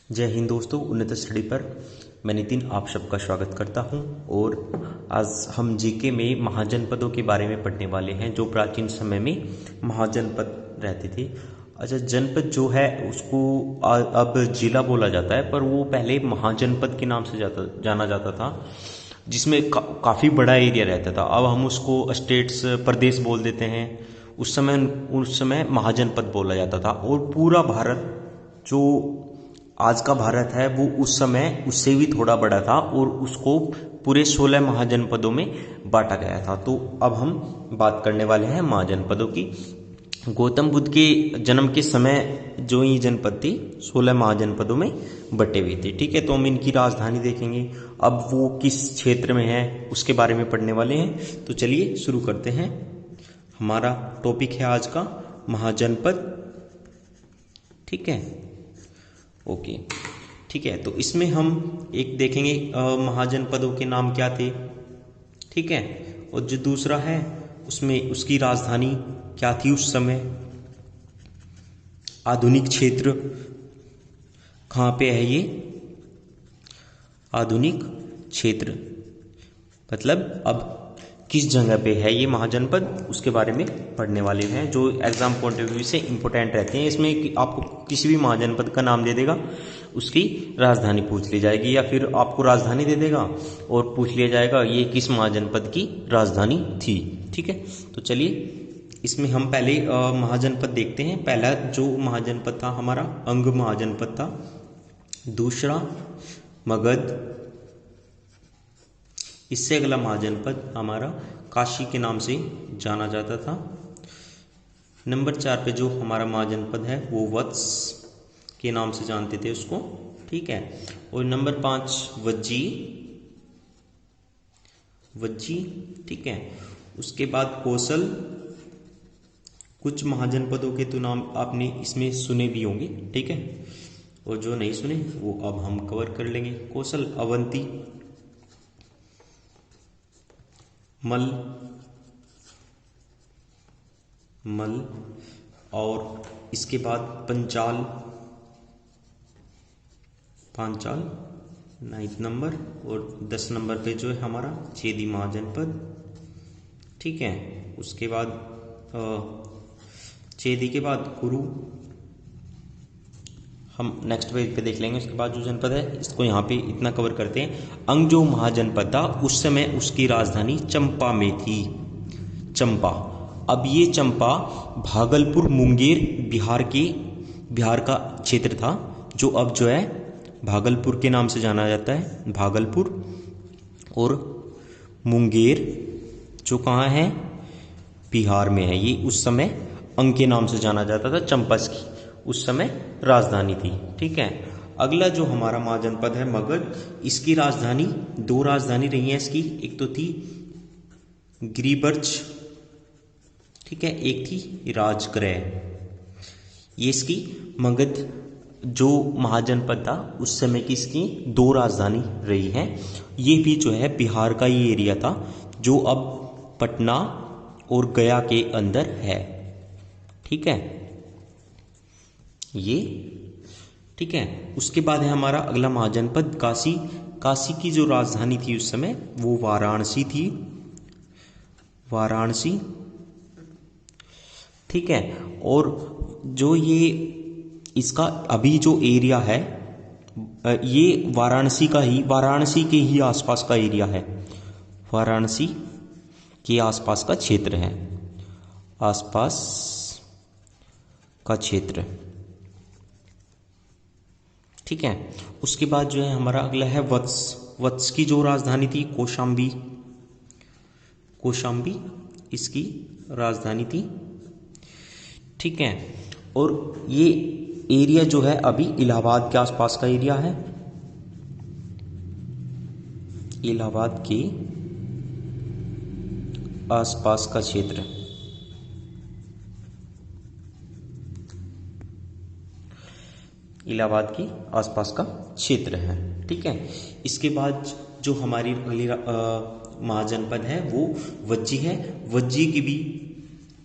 जय हिंद दोस्तों, उन्नत स्टडी पर मैं नितिन आप सबका स्वागत करता हूं। और आज हम जीके में महाजनपदों के बारे में पढ़ने वाले हैं, जो प्राचीन समय में महाजनपद रहते थे। अच्छा, जनपद जो है उसको अब जिला बोला जाता है, पर वो पहले महाजनपद के नाम से जाना जाता था, जिसमें काफ़ी बड़ा एरिया रहता था। अब हम उसको स्टेट्स, प्रदेश बोल देते हैं। उस समय महाजनपद बोला जाता था। और पूरा भारत जो आज का भारत है वो उस समय उससे भी थोड़ा बड़ा था, और उसको पूरे 16 महाजनपदों में बांटा गया था। तो अब हम बात करने वाले हैं महाजनपदों की। गौतम बुद्ध के जन्म के समय जो ये जनपद थी 16 महाजनपदों में बटे हुए थे। ठीक है, तो हम इनकी राजधानी देखेंगे। अब वो किस क्षेत्र में है उसके बारे में पढ़ने वाले हैं। तो चलिए शुरू करते हैं। हमारा टॉपिक है आज का महाजनपद। ठीक है, ओके, ठीक है। तो इसमें हम एक देखेंगे महाजनपदों के नाम क्या थे। ठीक है, और जो दूसरा है उसमें उसकी राजधानी क्या थी उस समय। आधुनिक क्षेत्र कहाँ पे है ये आधुनिक क्षेत्र, मतलब अब किस जगह पे है ये महाजनपद, उसके बारे में पढ़ने वाले हैं, जो एग्जाम पॉइंट ऑफ व्यू से इंपॉर्टेंट रहते हैं। इसमें आपको किसी भी महाजनपद का नाम दे देगा, उसकी राजधानी पूछ ली जाएगी, या फिर आपको राजधानी दे देगा और पूछ लिया जाएगा ये किस महाजनपद की राजधानी थी। ठीक है, तो चलिए इसमें हम पहले महाजनपद देखते हैं। पहला जो महाजनपद था हमारा अंग महाजनपद था। दूसरा मगध। इससे अगला महाजनपद हमारा काशी के नाम से जाना जाता था। नंबर 4 पे जो हमारा महाजनपद है वो वत्स के नाम से जानते थे उसको। ठीक है, और नंबर 5 वज्जी। ठीक है, उसके बाद कौशल। कुछ महाजनपदों के तो नाम आपने इसमें सुने भी होंगे। ठीक है, और जो नहीं सुने वो अब हम कवर कर लेंगे। कौशल, अवंती, मल, और इसके बाद पंचाल 9 नंबर, और 10 नंबर पे जो है हमारा चेदी महाजनपद। ठीक है, उसके बाद चेदी के बाद कुरु हम नेक्स्ट पेज पे देख लेंगे। उसके बाद जो जनपद है इसको यहाँ पे इतना कवर करते हैं। अंग जो महाजनपद था उस समय उसकी राजधानी चंपा में थी। चंपा, अब ये चंपा भागलपुर मुंगेर बिहार का क्षेत्र था, जो अब जो है भागलपुर के नाम से जाना जाता है। भागलपुर और मुंगेर जो कहाँ है, बिहार में है। ये उस समय अंग के नाम से जाना जाता था। चंपा की उस समय राजधानी थी। ठीक है, अगला जो हमारा महाजनपद है मगध। इसकी राजधानी, 2 राजधानी रही है इसकी। एक तो थी गिरिबर्च, ठीक है, एक थी राजगृह। ये इसकी मगध जो महाजनपद था उस समय की इसकी 2 राजधानी रही है। ये भी जो है बिहार का ही एरिया था, जो अब पटना और गया के अंदर है। ठीक है, ये ठीक है। उसके बाद है हमारा अगला महाजनपद काशी। काशी की जो राजधानी थी उस समय वो वाराणसी थी। वाराणसी, ठीक है। और जो ये इसका अभी जो एरिया है ये वाराणसी के ही आसपास का एरिया है। वाराणसी के आसपास का क्षेत्र है, आसपास का क्षेत्र। ठीक है, उसके बाद जो है हमारा अगला है वत्स। वत्स की जो राजधानी थी कौशाम्बी इसकी राजधानी थी। ठीक है, और ये एरिया जो है अभी इलाहाबाद के आसपास का एरिया है। इलाहाबाद के आसपास का क्षेत्र। इलाहाबाद के आसपास का क्षेत्र है। ठीक है, इसके बाद जो हमारी अगली महाजनपद है वो वज्जी है। वज्जी की भी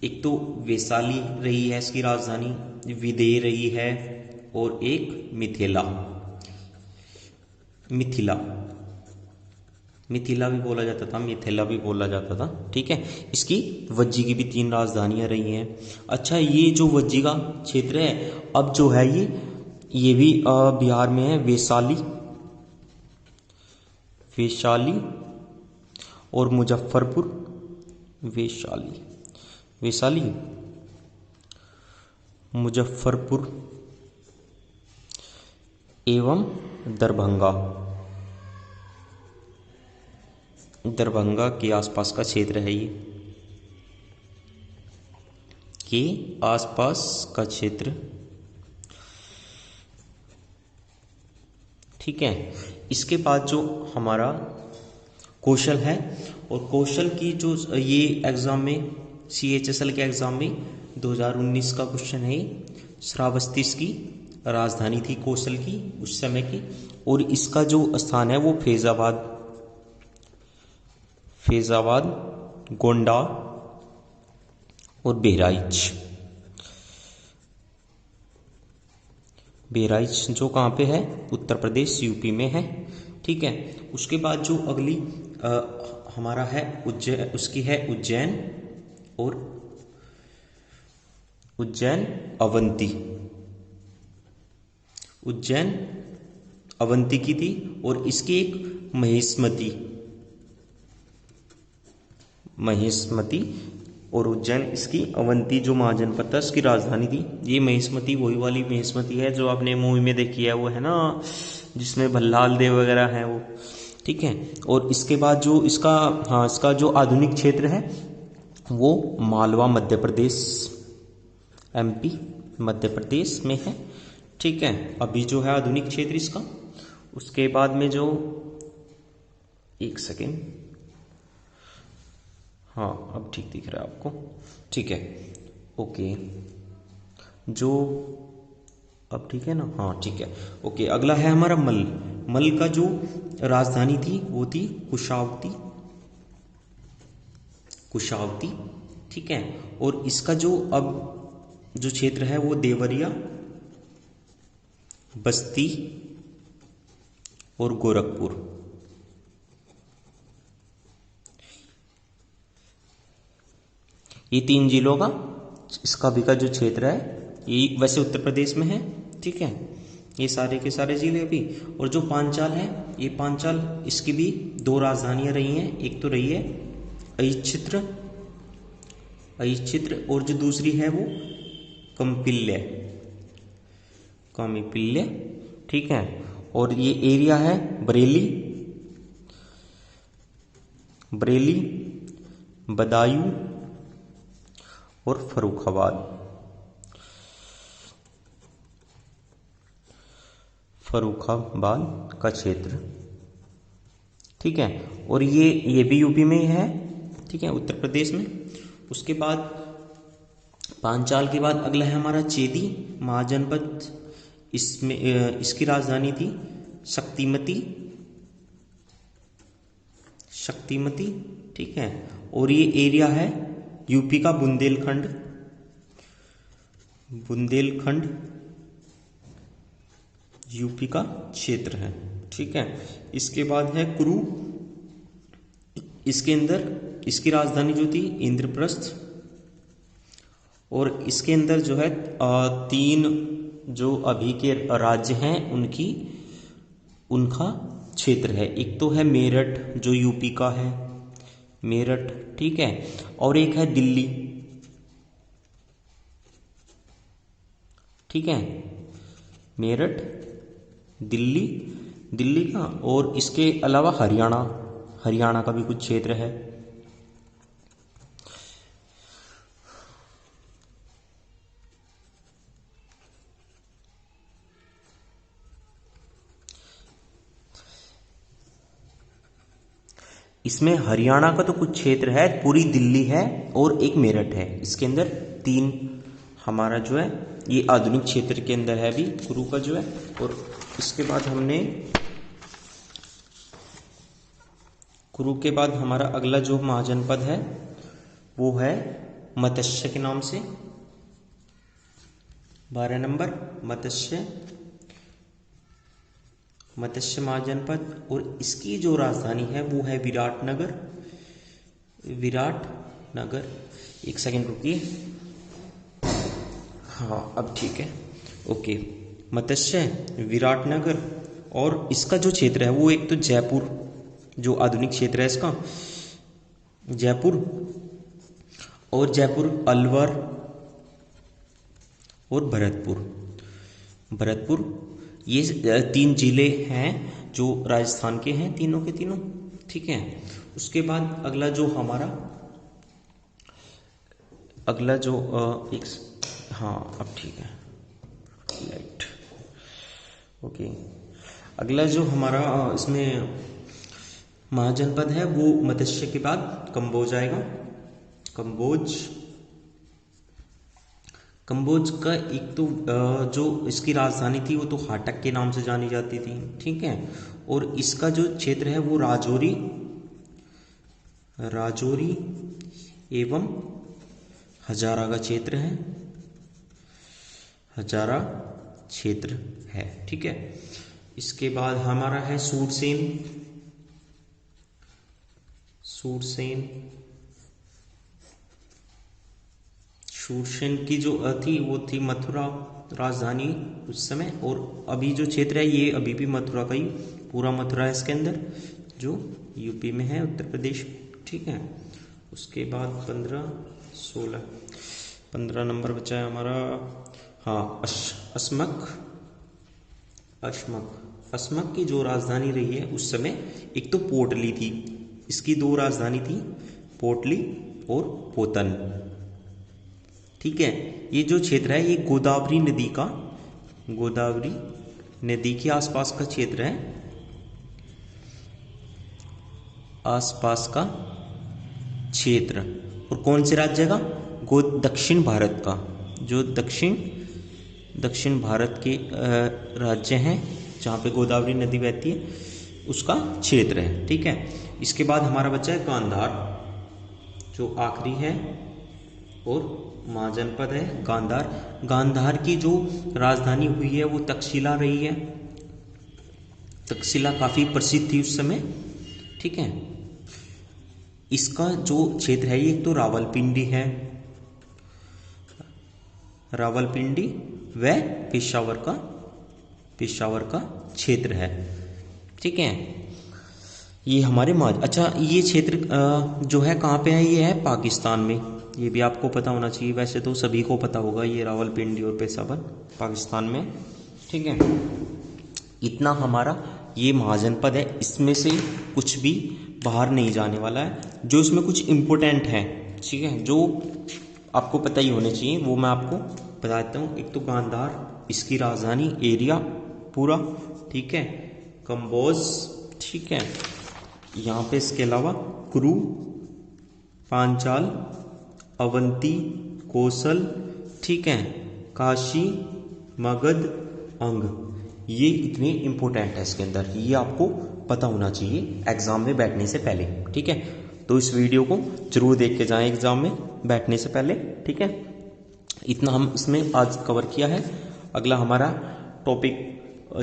एक तो वैशाली रही है इसकी राजधानी, विदेह रही है, और एक मिथिला। मिथिला, मिथिला भी बोला जाता था, मिथिला भी बोला जाता था। ठीक है, इसकी वज्जी की भी 3 राजधानियां रही हैं। अच्छा, ये जो वज्जी का क्षेत्र है अब जो है ये भी बिहार में है। वैशाली, वैशाली और मुजफ्फरपुर, वैशाली, वैशाली, मुजफ्फरपुर एवं दरभंगा, दरभंगा के आसपास का क्षेत्र है ये, के आसपास का क्षेत्र। ठीक है, इसके बाद जो हमारा कौशल है, और कौशल की जो ये एग्जाम में CHSL के एग्जाम में 2019 का क्वेश्चन है। श्रावस्ती इसकी राजधानी थी कौशल की उस समय की, और इसका जो स्थान है वो फैजाबाद, फैजाबाद, गोंडा और बहराइच, बहराइच जो कहाँ पे है, उत्तर प्रदेश यूपी में है। ठीक है, उसके बाद जो अगली हमारा है उज्जैन, उसकी है उज्जैन और उज्जैन अवंती, उज्जैन अवंती की थी, और इसकी एक महेशमती, महेशमती और उज्जैन इसकी अवंती जो महाजनपद था इसकी राजधानी थी। ये महेशमती वही वाली महेशमती है जो आपने मूवी में देखी है, वो है ना जिसमें भल्लाल देव वगैरह हैं वो। ठीक है, और इसके बाद जो इसका, हाँ, इसका जो आधुनिक क्षेत्र है वो मालवा मध्य प्रदेश, MP मध्य प्रदेश में है। ठीक है, अभी जो है आधुनिक क्षेत्र इसका। उसके बाद में जो, एक सेकेंड, हाँ अब ठीक दिख रहा है आपको। ठीक है, ओके, जो अब ठीक है ना, हाँ ठीक है, ओके। अगला है हमारा मल, मल का जो राजधानी थी वो थी कुशावती, कुशावती। ठीक है, और इसका जो अब जो क्षेत्र है वो देवरिया, बस्ती और गोरखपुर। ये 3 जिलों का इसका भी का जो क्षेत्र है ये वैसे उत्तर प्रदेश में है। ठीक है, ये सारे के सारे जिले भी। और जो पांचाल है, ये पांचाल इसकी भी 2 राजधानियां रही हैं। एक तो रही है अयिच्छित्र, अयिच्छित्र, और जो दूसरी है वो कम्पिल्य, कमिपिल्य। ठीक है, और ये एरिया है बरेली, बरेली, बदायूं और फर्रुखाबाद, फर्रुखाबाद का क्षेत्र। ठीक है, और ये भी यूपी में है। ठीक है, उत्तर प्रदेश में। उसके बाद पांचाल के बाद अगला है हमारा चेदी महाजनपद, इसमें इसकी राजधानी थी शक्तिमती, शक्तिमती। ठीक है, और ये एरिया है यूपी का बुंदेलखंड, बुंदेलखंड यूपी का क्षेत्र है। ठीक है, इसके बाद है कुरु, इसके अंदर इसकी राजधानी जो थी इंद्रप्रस्थ, और इसके अंदर जो है 3 जो अभी के राज्य हैं उनकी, उनका क्षेत्र है। एक तो है मेरठ जो यूपी का है, मेरठ। ठीक है, और एक है दिल्ली। ठीक है, मेरठ, दिल्ली, दिल्ली का, और इसके अलावा हरियाणा, हरियाणा का भी कुछ क्षेत्र है। इसमें हरियाणा का तो कुछ क्षेत्र है, पूरी दिल्ली है और एक मेरठ है। इसके अंदर 3 हमारा जो है ये आधुनिक क्षेत्र के अंदर है अभी कुरु का जो है। और इसके बाद हमने कुरु के बाद हमारा अगला जो महाजनपद है वो है मत्स्य के नाम से, 12 नंबर मत्स्य, मत्स्य महाजनपद, और इसकी जो राजधानी है वो है विराटनगर। विराटनगर, एक सेकंड रुकिए। हाँ अब ठीक है, ओके। मत्स्य विराटनगर, और इसका जो क्षेत्र है वो एक तो जयपुर, जो आधुनिक क्षेत्र है इसका जयपुर, और जयपुर, अलवर और भरतपुर, ये 3 जिले हैं जो राजस्थान के हैं, तीनों के तीनों, ठीक है। उसके बाद अगला जो हमारा अगला जो एक, हाँ अब ठीक है, लाइट, ओके। अगला जो हमारा इसमें महाजनपद है वो मत्स्य के बाद कंबोज आएगा। कंबोज का एक तो जो इसकी राजधानी थी वो तो हाटक के नाम से जानी जाती थी, ठीक है। और इसका जो क्षेत्र है वो राजौरी एवं हजारा का क्षेत्र है, हजारा क्षेत्र है, ठीक है। इसके बाद हमारा है शूरसेन की जो थी वो थी मथुरा राजधानी उस समय, और अभी जो क्षेत्र है ये अभी भी मथुरा का ही, पूरा मथुरा है इसके अंदर, जो यूपी में है, उत्तर प्रदेश, ठीक है। उसके बाद 15 नंबर बचा है हमारा, हाँ अस्मक की जो राजधानी रही है उस समय एक तो पोटली थी, इसकी 2 राजधानी थी, पोटली और पोतन, ठीक है। ये जो क्षेत्र है ये गोदावरी नदी के आसपास का क्षेत्र है, आसपास का क्षेत्र। और कौन से राज्य का? दक्षिण भारत का, जो दक्षिण भारत के राज्य हैं जहाँ पे गोदावरी नदी बहती है उसका क्षेत्र है, ठीक है। इसके बाद हमारा बच्चा है गांधार, जो आखिरी है और महाजनपद है गांधार की जो राजधानी हुई है वो तक्षशिला रही है। तक्षशिला काफ़ी प्रसिद्ध थी उस समय, ठीक है। इसका जो क्षेत्र है ये तो रावलपिंडी है, रावलपिंडी व पेशावर का क्षेत्र है, ठीक है। ये हमारे अच्छा ये क्षेत्र जो है कहाँ पे है? ये है पाकिस्तान में, ये भी आपको पता होना चाहिए, वैसे तो सभी को पता होगा, ये रावलपिंडी और पेशावर पाकिस्तान में, ठीक है। इतना हमारा ये महाजनपद है, इसमें से कुछ भी बाहर नहीं जाने वाला है। जो इसमें कुछ इम्पोर्टेंट है, ठीक है, जो आपको पता ही होने चाहिए वो मैं आपको बता देता हूँ। एक तो गांधार, इसकी राजधानी एरिया पूरा, ठीक है, कंबोज, ठीक है। यहाँ पे इसके अलावा कुरु, पांचाल, अवंती, कौशल, ठीक है, काशी, मगध, अंग, ये इतने इम्पोर्टेंट है इसके अंदर, ये आपको पता होना चाहिए एग्जाम में बैठने से पहले, ठीक है। तो इस वीडियो को जरूर देख के जाएं एग्जाम में बैठने से पहले, ठीक है। इतना हम इसमें आज कवर किया है। अगला हमारा टॉपिक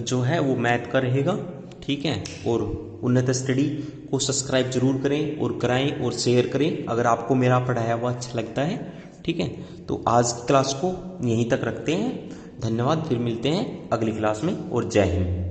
जो है वो मैथ का रहेगा, ठीक है। और उन्नत स्टडी को सब्सक्राइब जरूर करें और कराएं और शेयर करें अगर आपको मेरा पढ़ाया हुआ अच्छा लगता है, ठीक है। तो आज की क्लास को यहीं तक रखते हैं, धन्यवाद, फिर मिलते हैं अगली क्लास में, और जय हिंद।